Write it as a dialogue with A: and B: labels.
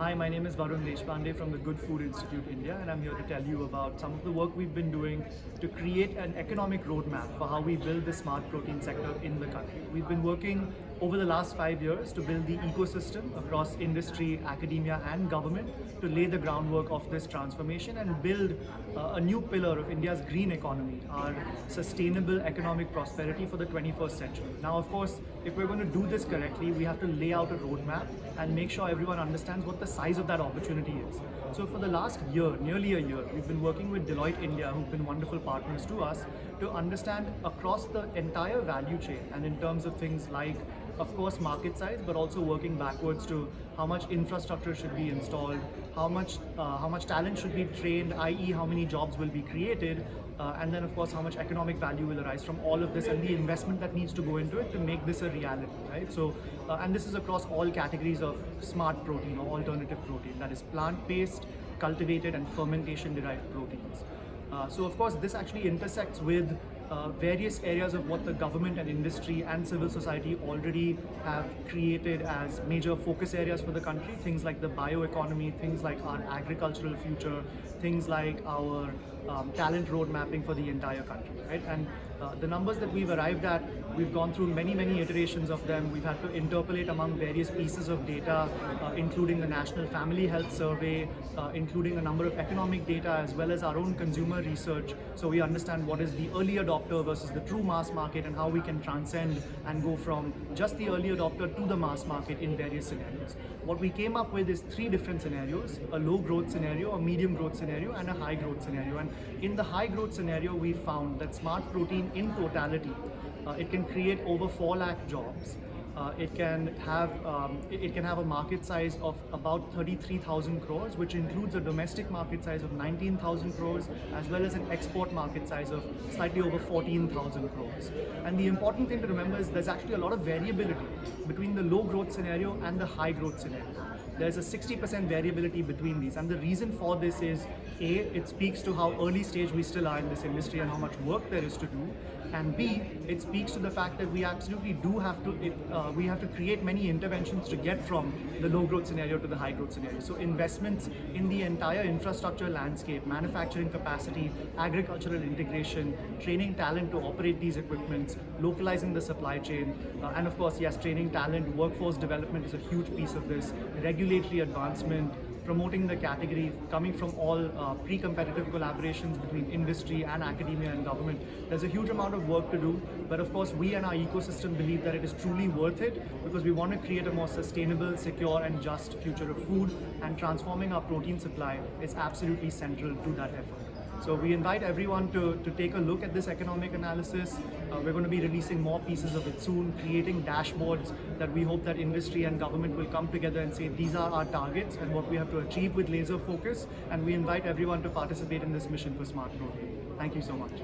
A: Hi, my name is Varun Deshpande from the Good Food Institute India, and I'm here to tell you about some of the work we've been doing to create an economic roadmap for how we build the smart protein sector in the country. We've been working over the last 5 years to build the ecosystem across industry, academia, and government to lay the groundwork of this transformation and build a new pillar of India's green economy, our sustainable economic prosperity for the 21st century. Now, of course, if we're going to do this correctly, we have to lay out a roadmap and make sure everyone understands what the size of that opportunity is. So for the last year, nearly a year, we've been working with Deloitte India, who've been wonderful partners to us, to understand across the entire value chain and in terms of things like, of course, market size, but also working backwards to how much infrastructure should be installed, how much talent should be trained, i.e. how many jobs will be created, and then of course how much economic value will arise from all of this and the investment that needs to go into it to make this a reality, right? So, and this is across all categories of smart protein or alternative protein, that is plant-based, cultivated and fermentation-derived proteins. So of course this actually intersects with various areas of what the government and industry and civil society already have created as major focus areas for the country. Things like the bioeconomy, things like our agricultural future, things like our talent road mapping for the entire country, right? And the numbers that we've arrived at, we've gone through many iterations of them. We've had to interpolate among various pieces of data, including the National Family Health Survey, including a number of economic data as well as our own consumer research. So we understand what is the early adopter versus the true mass market and how we can transcend and go from just the early adopter to the mass market in various scenarios. What we came up with is 3 different scenarios: a low growth scenario, a medium growth scenario, and a high growth scenario. And in the high growth scenario, we found that smart protein in totality, it can create over 4 lakh jobs. It can have a market size of about 33,000 crores, which includes a domestic market size of 19,000 crores, as well as an export market size of slightly over 14,000 crores. And the important thing to remember is there's actually a lot of variability between the low growth scenario and the high growth scenario. There's a 60% variability between these, and the reason for this is A, it speaks to how early stage we still are in this industry and how much work there is to do, and B, it speaks to the fact that we absolutely do have to create many interventions to get from the low growth scenario to the high growth scenario. So investments in the entire infrastructure landscape, manufacturing capacity, agricultural integration, training talent to operate these equipments, localizing the supply chain, and of course, yes, training talent, workforce development is a huge piece of this, regulatory advancement, promoting the category, coming from all pre-competitive collaborations between industry and academia and government. There's a huge amount of work to do, but of course we and our ecosystem believe that it is truly worth it because we want to create a more sustainable, secure and just future of food, and transforming our protein supply is absolutely central to that effort. So we invite everyone to take a look at this economic analysis. We're going to be releasing more pieces of it soon, creating dashboards that we hope that industry and government will come together and say these are our targets and what we have to achieve with laser focus. And we invite everyone to participate in this mission for smart protein. Thank you so much.